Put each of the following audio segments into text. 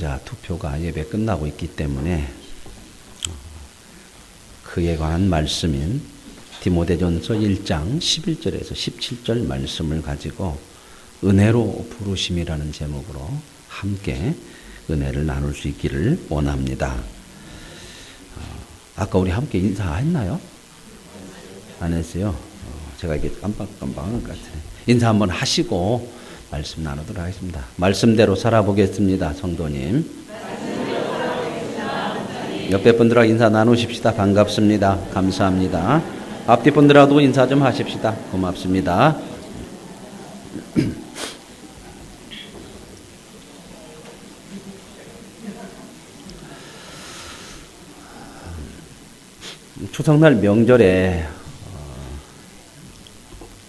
유권자 투표가 예배 끝나고 있기 때문에 그에 관한 말씀인 디모데전서 1장 11절에서 17절 말씀을 가지고 은혜로 부르심이라는 제목으로 함께 은혜를 나눌 수 있기를 원합니다. 아까 우리 함께 인사했나요? 안 했어요? 제가 이게 깜빡깜빡하는 것 같아요. 인사 한번 하시고 말씀 나누도록 하겠습니다. 말씀대로 살아보겠습니다. 성도님. 옆에 분들하고 인사 나누십시다. 반갑습니다. 감사합니다. 앞뒤 분들하고도 인사 좀 하십시다. 고맙습니다. 추석날 명절에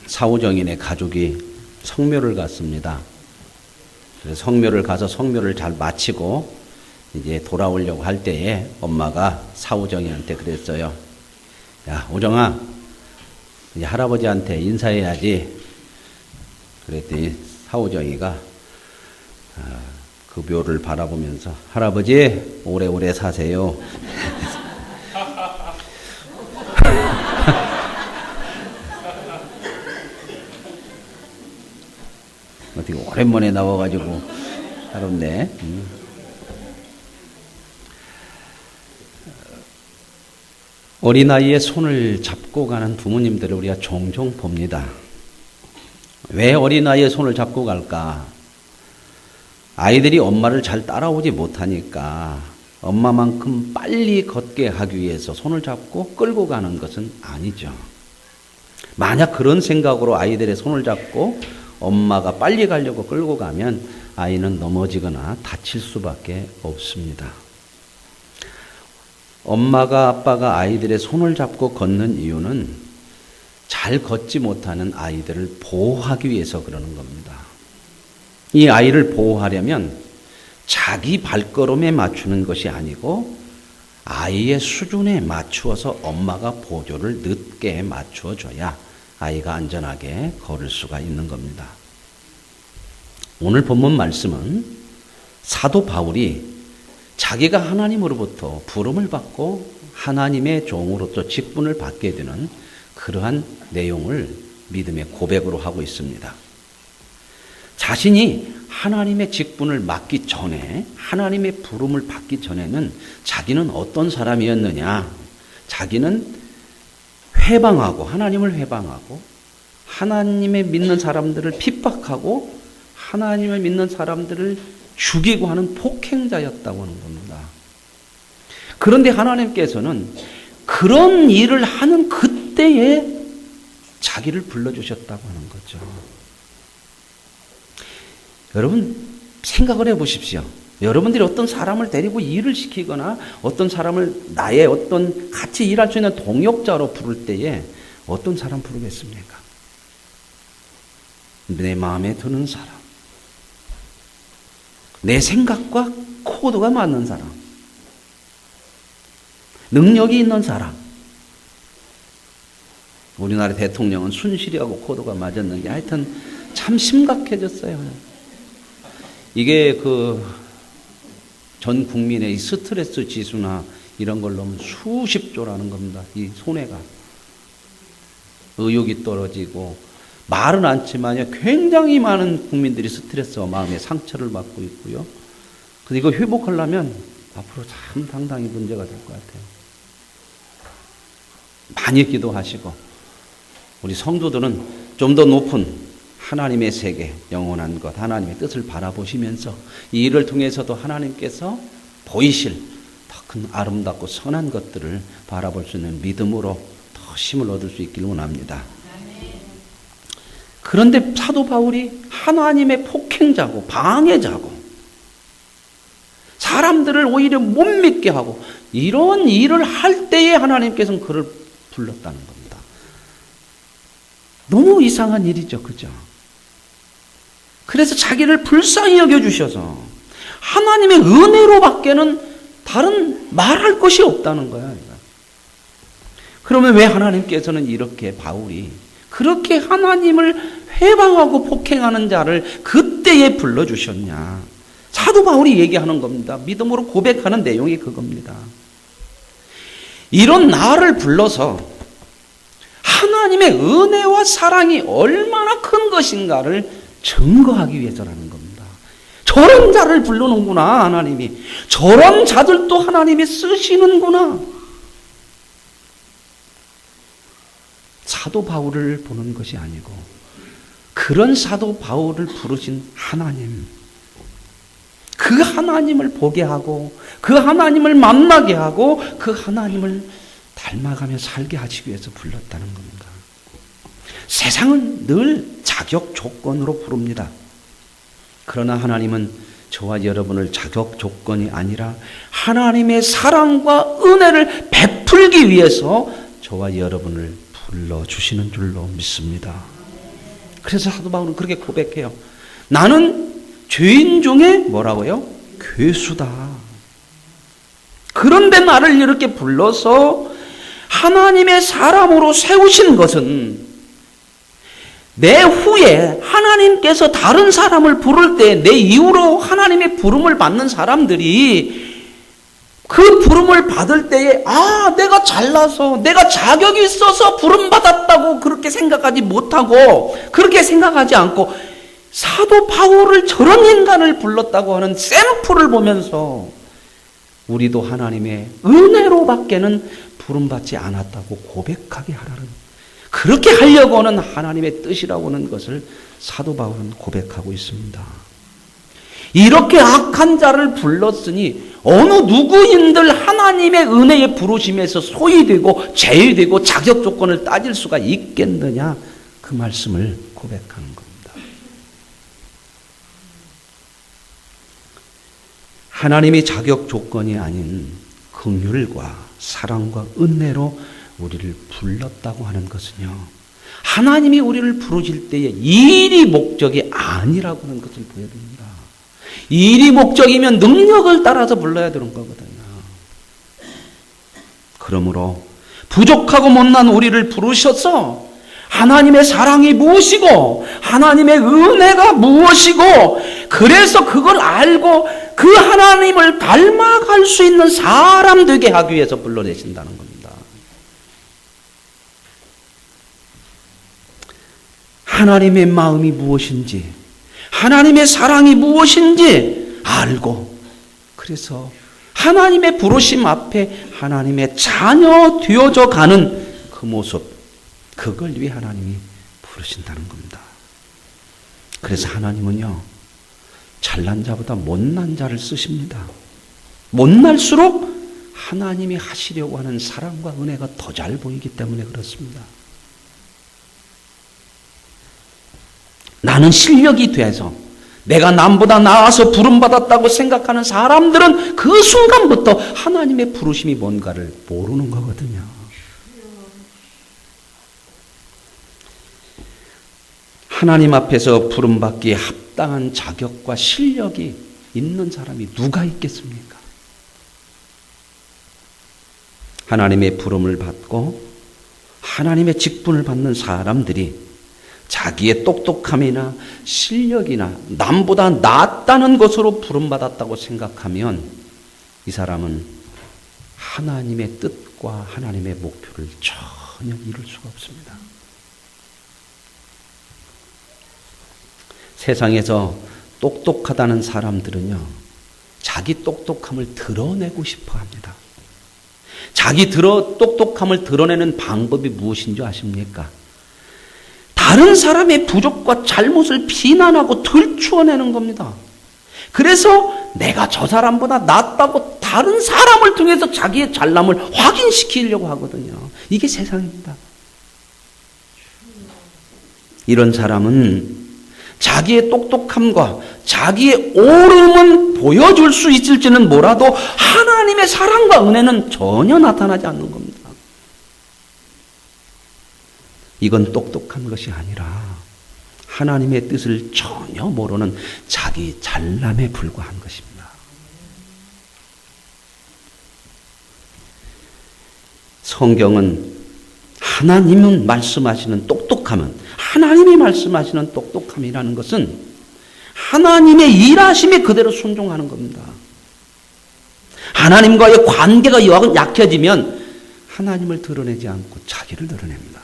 사후정인의 가족이 성묘를 갔습니다. 그래서 성묘를 가서 성묘를 잘 마치고 이제 돌아오려고 할 때에 엄마가 사후정인한테 그랬어요. 야, 오정아, 이제 할아버지한테 인사해야지. 그랬더니 사후정이가 그 묘를 바라보면서 할아버지 오래오래 사세요. 어떻게 오랜만에 나와가지고 살았네. 어린아이의 손을 잡고 가는 부모님들을 우리가 종종 봅니다. 왜 어린아이의 손을 잡고 갈까? 아이들이 엄마를 잘 따라오지 못하니까 엄마만큼 빨리 걷게 하기 위해서 손을 잡고 끌고 가는 것은 아니죠. 만약 그런 생각으로 아이들의 손을 잡고 엄마가 빨리 가려고 끌고 가면 아이는 넘어지거나 다칠 수밖에 없습니다. 엄마가 아빠가 아이들의 손을 잡고 걷는 이유는 잘 걷지 못하는 아이들을 보호하기 위해서 그러는 겁니다. 이 아이를 보호하려면 자기 발걸음에 맞추는 것이 아니고 아이의 수준에 맞추어서 엄마가 보조를 늦게 맞추어 줘야 아이가 안전하게 걸을 수가 있는 겁니다. 오늘 본문 말씀은 사도 바울이 자기가 하나님으로부터 부름을 받고 하나님의 종으로서 직분을 받게 되는 그러한 내용을 믿음의 고백으로 하고 있습니다. 자신이 하나님의 직분을 맡기 전에, 하나님의 부름을 받기 전에는 자기는 어떤 사람이었느냐? 자기는 회방하고, 하나님을 회방하고, 하나님의 믿는 사람들을 핍박하고, 하나님을 믿는 사람들을 죽이고 하는 폭행자였다고 하는 겁니다. 그런데 하나님께서는 그런 일을 하는 그때에 자기를 불러주셨다고 하는 거죠. 여러분 생각을 해보십시오. 여러분들이 어떤 사람을 데리고 일을 시키거나 어떤 사람을 나의 어떤 같이 일할 수 있는 동역자로 부를 때에 어떤 사람 부르겠습니까? 내 마음에 드는 사람, 내 생각과 코드가 맞는 사람, 능력이 있는 사람. 우리나라 대통령은 순실이하고 코드가 맞았는데 하여튼 참 심각해졌어요. 이게 전 국민의 스트레스 지수나 이런 걸로 하면 수십조라는 겁니다. 이 손해가. 의욕이 떨어지고 말은 않지만요. 굉장히 많은 국민들이 스트레스와 마음의 상처를 받고 있고요. 근데 이거 회복하려면 앞으로 참 상당히 문제가 될 것 같아요. 많이 기도하시고 우리 성도들은 좀 더 높은 하나님의 세계, 영원한 것, 하나님의 뜻을 바라보시면서 이 일을 통해서도 하나님께서 보이실 더 큰 아름답고 선한 것들을 바라볼 수 있는 믿음으로 더 힘을 얻을 수 있길 원합니다. 그런데 사도 바울이 하나님의 폭행자고 방해자고 사람들을 오히려 못 믿게 하고 이런 일을 할 때에 하나님께서는 그를 불렀다는 겁니다. 너무 이상한 일이죠. 그죠? 그래서 자기를 불쌍히 여겨주셔서 하나님의 은혜로밖에는 다른 말할 것이 없다는 거야. 그러면 왜 하나님께서는 이렇게 바울이 그렇게 하나님을 회방하고 폭행하는 자를 그때에 불러주셨냐? 사도 바울이 얘기하는 겁니다. 믿음으로 고백하는 내용이 그겁니다. 이런 나를 불러서 하나님의 은혜와 사랑이 얼마나 큰 것인가를 증거하기 위해서라는 겁니다. 저런 자를 불러놓구나 하나님이. 저런 자들도 하나님이 쓰시는구나. 사도 바울을 보는 것이 아니고 그런 사도 바울을 부르신 하나님, 그 하나님을 보게 하고 그 하나님을 만나게 하고 그 하나님을 닮아가며 살게 하시기 위해서 불렀다는 겁니다. 세상은 늘 자격 조건으로 부릅니다. 그러나 하나님은 저와 여러분을 자격 조건이 아니라 하나님의 사랑과 은혜를 베풀기 위해서 저와 여러분을 불러주시는 줄로 믿습니다. 그래서 사도 바울은 그렇게 고백해요. 나는 죄인 중에 뭐라고요? 괴수다. 그런데 나를 이렇게 불러서 하나님의 사람으로 세우신 것은 내 후에 하나님께서 다른 사람을 부를 때 내 이후로 하나님의 부름을 받는 사람들이 그 부름을 받을 때에 내가 잘나서 내가 자격이 있어서 부름받았다고 그렇게 생각하지 못하고 그렇게 생각하지 않고 사도 바울을 저런 인간을 불렀다고 하는 샘플을 보면서 우리도 하나님의 은혜로 밖에는 부름받지 않았다고 고백하게 하라는, 그렇게 하려고 하는 하나님의 뜻이라고 하는 것을 사도 바울은 고백하고 있습니다. 이렇게 악한 자를 불렀으니 어느 누구인들 하나님의 은혜에 부르심에서 소유되고 제외되고 자격 조건을 따질 수가 있겠느냐, 그 말씀을 고백하는 겁니다. 하나님이 자격 조건이 아닌 긍휼과 사랑과 은혜로 우리를 불렀다고 하는 것은요, 하나님이 우리를 부르실 때에 일이 목적이 아니라고 하는 것을 보여줍니다. 일이 목적이면 능력을 따라서 불러야 되는 거거든요. 그러므로 부족하고 못난 우리를 부르셔서 하나님의 사랑이 무엇이고 하나님의 은혜가 무엇이고, 그래서 그걸 알고 그 하나님을 닮아갈 수 있는 사람 되게 하기 위해서 불러내신다는 겁니다. 하나님의 마음이 무엇인지, 하나님의 사랑이 무엇인지 알고, 그래서 하나님의 부르심 앞에 하나님의 자녀 되어져 가는 그 모습, 그걸 위해 하나님이 부르신다는 겁니다. 그래서 하나님은요, 잘난 자보다 못난 자를 쓰십니다. 못날수록 하나님이 하시려고 하는 사랑과 은혜가 더 잘 보이기 때문에 그렇습니다. 나는 실력이 돼서 내가 남보다 나아서 부름받았다고 생각하는 사람들은 그 순간부터 하나님의 부르심이 뭔가를 모르는 거거든요. 하나님 앞에서 부름받기에 합당한 자격과 실력이 있는 사람이 누가 있겠습니까? 하나님의 부름을 받고 하나님의 직분을 받는 사람들이 자기의 똑똑함이나 실력이나 남보다 낫다는 것으로 부름받았다고 생각하면 이 사람은 하나님의 뜻과 하나님의 목표를 전혀 이룰 수가 없습니다. 세상에서 똑똑하다는 사람들은요, 자기 똑똑함을 드러내고 싶어 합니다. 자기 똑똑함을 드러내는 방법이 무엇인 줄 아십니까? 다른 사람의 부족과 잘못을 비난하고 들추어내는 겁니다. 그래서 내가 저 사람보다 낫다고 다른 사람을 통해서 자기의 잘남을 확인시키려고 하거든요. 이게 세상입니다. 이런 사람은 자기의 똑똑함과 자기의 옳음은 보여줄 수 있을지는 몰라도 하나님의 사랑과 은혜는 전혀 나타나지 않는 겁니다. 이건 똑똑한 것이 아니라 하나님의 뜻을 전혀 모르는 자기 잘남에 불과한 것입니다. 성경은 하나님은 말씀하시는 똑똑함은, 하나님이 말씀하시는 똑똑함이라는 것은 하나님의 일하심에 그대로 순종하는 겁니다. 하나님과의 관계가 약해지면 하나님을 드러내지 않고 자기를 드러냅니다.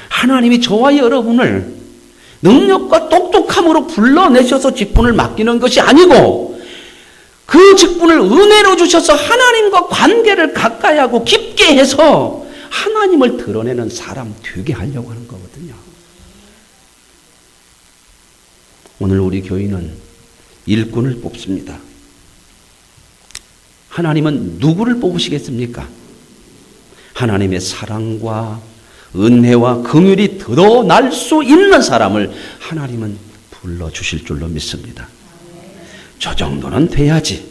하나님이 저와 여러분을 능력과 똑똑함으로 불러내셔서 직분을 맡기는 것이 아니고 그 직분을 은혜로 주셔서 하나님과 관계를 가까이 하고 깊게 해서 하나님을 드러내는 사람 되게 하려고 하는 거거든요. 오늘 우리 교인은 일꾼을 뽑습니다. 하나님은 누구를 뽑으시겠습니까? 하나님의 사랑과 은혜와 긍휼이 드러날 수 있는 사람을 하나님은 불러주실 줄로 믿습니다. 저 정도는 돼야지.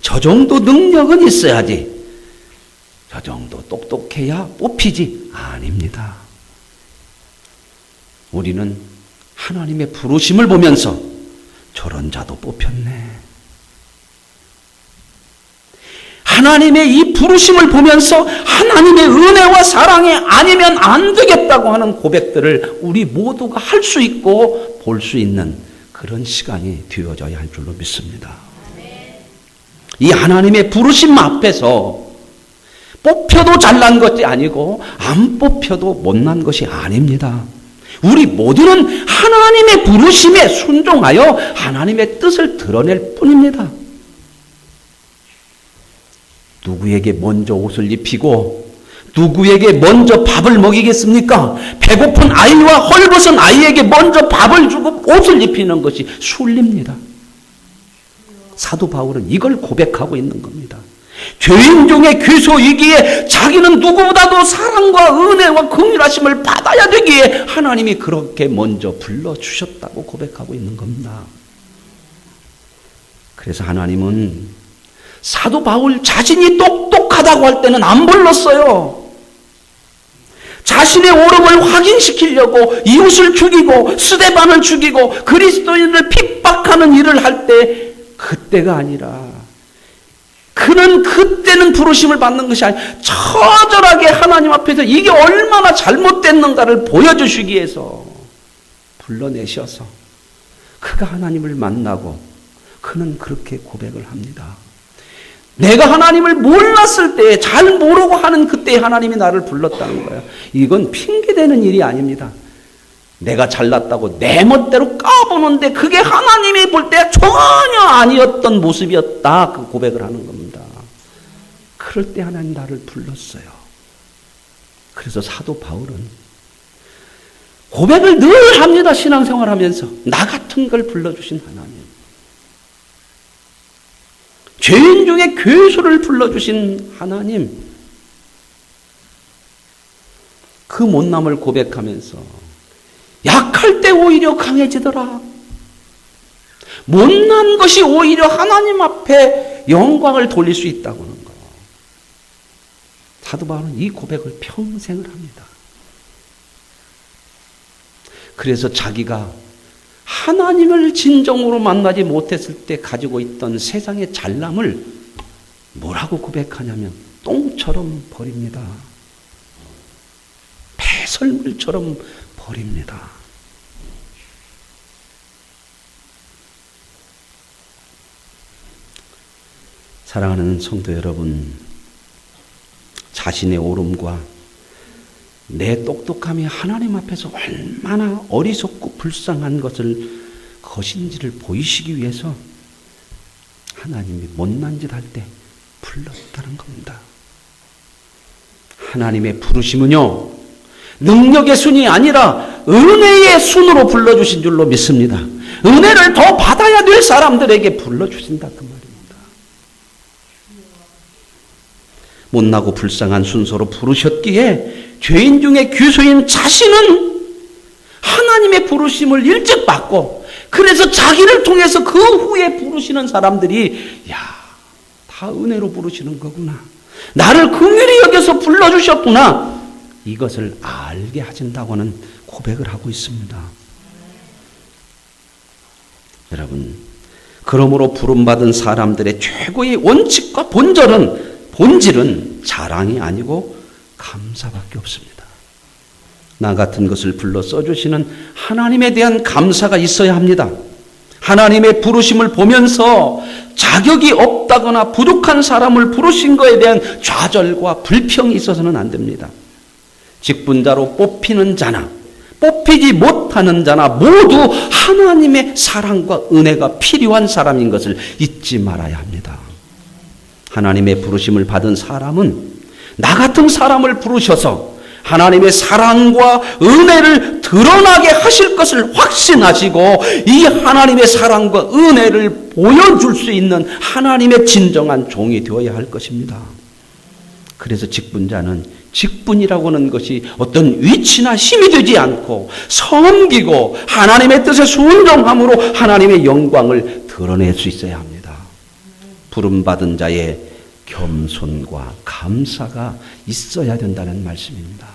저 정도 능력은 있어야지. 저 정도 똑똑해야 뽑히지. 아닙니다. 우리는 하나님의 부르심을 보면서 저런 자도 뽑혔네. 하나님의 이 부르심을 보면서 하나님의 은혜와 사랑이 아니면 안 되겠다고 하는 고백들을 우리 모두가 할 수 있고 볼 수 있는 그런 시간이 되어져야 할 줄로 믿습니다. 이 하나님의 부르심 앞에서 뽑혀도 잘난 것이 아니고 안 뽑혀도 못난 것이 아닙니다. 우리 모두는 하나님의 부르심에 순종하여 하나님의 뜻을 드러낼 뿐입니다. 누구에게 먼저 옷을 입히고 누구에게 먼저 밥을 먹이겠습니까? 배고픈 아이와 헐벗은 아이에게 먼저 밥을 주고 옷을 입히는 것이 순리입니다. 사도 바울은 이걸 고백하고 있는 겁니다. 죄인 중에 귀소이기에 자기는 누구보다도 사랑과 은혜와 긍휼하심을 받아야 되기에 하나님이 그렇게 먼저 불러주셨다고 고백하고 있는 겁니다. 그래서 하나님은 사도 바울 자신이 똑똑하다고 할 때는 안 불렀어요. 자신의 오름을 확인시키려고 이웃을 죽이고 스데반을 죽이고 그리스도인을 핍박하는 일을 할 때 그때가 아니라 그는 그때는 부르심을 받는 것이 아니라 처절하게 하나님 앞에서 이게 얼마나 잘못됐는가를 보여주시기 위해서 불러내셔서 그가 하나님을 만나고 그는 그렇게 고백을 합니다. 내가 하나님을 몰랐을 때, 잘 모르고 하는 그때 하나님이 나를 불렀다는 거예요. 이건 핑계대는 일이 아닙니다. 내가 잘났다고 내 멋대로 까보는데 그게 하나님이 볼 때 전혀 아니었던 모습이었다. 그 고백을 하는 겁니다. 그럴 때 하나님 나를 불렀어요. 그래서 사도 바울은 고백을 늘 합니다. 신앙생활 하면서. 나 같은 걸 불러주신 하나님. 죄인 중에 괴수를 불러주신 하나님, 그 못남을 고백하면서 약할 때 오히려 강해지더라. 못난 것이 오히려 하나님 앞에 영광을 돌릴 수 있다고 하는 거예요. 사도 바울은 이 고백을 평생을 합니다. 그래서 자기가 하나님을 진정으로 만나지 못했을 때 가지고 있던 세상의 잘남을 뭐라고 고백하냐면 똥처럼 버립니다. 배설물처럼 버립니다. 사랑하는 성도 여러분, 자신의 오름과 내 똑똑함이 하나님 앞에서 얼마나 어리석고 불쌍한 것인지를 보이시기 위해서 하나님이 못난 짓 할 때 불렀다는 겁니다. 하나님의 부르심은요, 능력의 순이 아니라 은혜의 순으로 불러주신 줄로 믿습니다. 은혜를 더 받아야 될 사람들에게 불러주신다 그 말입니다. 못나고 불쌍한 순서로 부르셨기에 죄인 중에 귀소인 자신은 하나님의 부르심을 일찍 받고 그래서 자기를 통해서 그 후에 부르시는 사람들이 다 은혜로 부르시는 거구나. 나를 긍휼히 여겨서 불러주셨구나. 이것을 알게 하신다고 하는 고백을 하고 있습니다. 여러분, 그러므로 부름받은 사람들의 최고의 원칙과 본질은 자랑이 아니고 감사밖에 없습니다. 나 같은 것을 불러 써주시는 하나님에 대한 감사가 있어야 합니다. 하나님의 부르심을 보면서 자격이 없다거나 부족한 사람을 부르신 것에 대한 좌절과 불평이 있어서는 안 됩니다. 직분자로 뽑히는 자나 뽑히지 못하는 자나 모두 하나님의 사랑과 은혜가 필요한 사람인 것을 잊지 말아야 합니다. 하나님의 부르심을 받은 사람은 나 같은 사람을 부르셔서 하나님의 사랑과 은혜를 드러나게 하실 것을 확신하시고 이 하나님의 사랑과 은혜를 보여줄 수 있는 하나님의 진정한 종이 되어야 할 것입니다. 그래서 직분자는 직분이라고 하는 것이 어떤 위치나 힘이 되지 않고 섬기고 하나님의 뜻에 순종함으로 하나님의 영광을 드러낼 수 있어야 합니다. 부름받은 자의 겸손과 감사가 있어야 된다는 말씀입니다.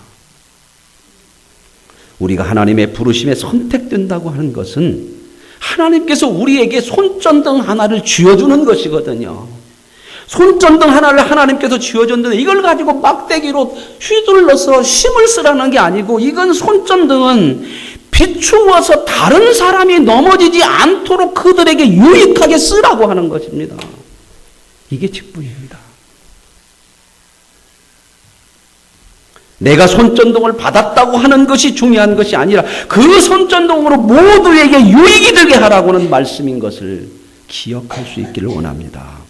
우리가 하나님의 부르심에 선택된다고 하는 것은 하나님께서 우리에게 손전등 하나를 쥐어주는 것이거든요. 손전등 하나를 하나님께서 쥐어줬는데 이걸 가지고 막대기로 휘둘러서 힘을 쓰라는 게 아니고 이건 손전등은 비추어서 다른 사람이 넘어지지 않도록 그들에게 유익하게 쓰라고 하는 것입니다. 이게 직분입니다. 내가 손전등을 받았다고 하는 것이 중요한 것이 아니라 그 손전등으로 모두에게 유익이 되게 하라고는 말씀인 것을 기억할 수 있기를 원합니다.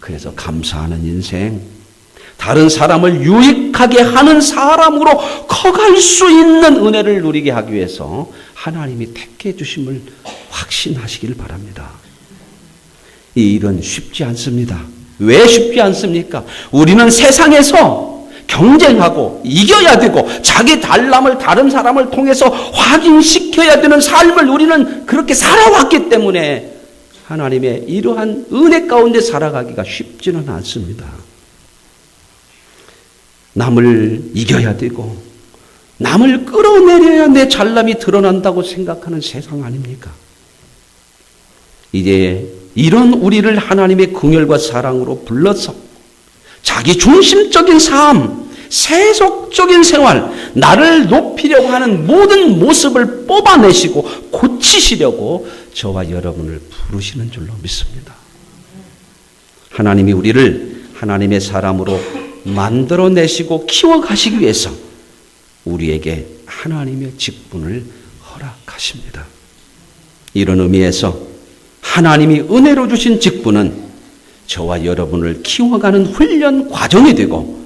그래서 감사하는 인생, 다른 사람을 유익하게 하는 사람으로 커갈 수 있는 은혜를 누리게 하기 위해서 하나님이 택해 주심을 확신하시길 바랍니다. 이 일은 쉽지 않습니다. 왜 쉽지 않습니까? 우리는 세상에서 경쟁하고 이겨야 되고 자기 달람을 다른 사람을 통해서 확인시켜야 되는 삶을 우리는 그렇게 살아왔기 때문에 하나님의 이러한 은혜 가운데 살아가기가 쉽지는 않습니다. 남을 이겨야 되고 남을 끌어내려야 내 잘남이 드러난다고 생각하는 세상 아닙니까? 이제 이런 우리를 하나님의 긍휼과 사랑으로 불러서 자기 중심적인 삶, 세속적인 생활, 나를 높이려고 하는 모든 모습을 뽑아내시고 고치시려고 저와 여러분을 부르시는 줄로 믿습니다. 하나님이 우리를 하나님의 사람으로 만들어내시고 키워가시기 위해서 우리에게 하나님의 직분을 허락하십니다. 이런 의미에서 하나님이 은혜로 주신 직분은 저와 여러분을 키워가는 훈련 과정이 되고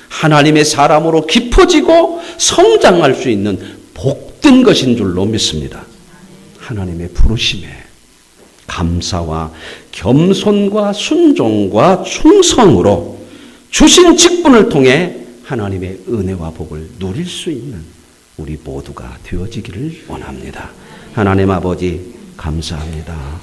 하나님의 사람으로 깊어지고 성장할 수 있는 복된 것인 줄로 믿습니다. 하나님의 부르심에 감사와 겸손과 순종과 충성으로 주신 직분을 통해 하나님의 은혜와 복을 누릴 수 있는 우리 모두가 되어지기를 원합니다. 하나님 아버지 감사합니다.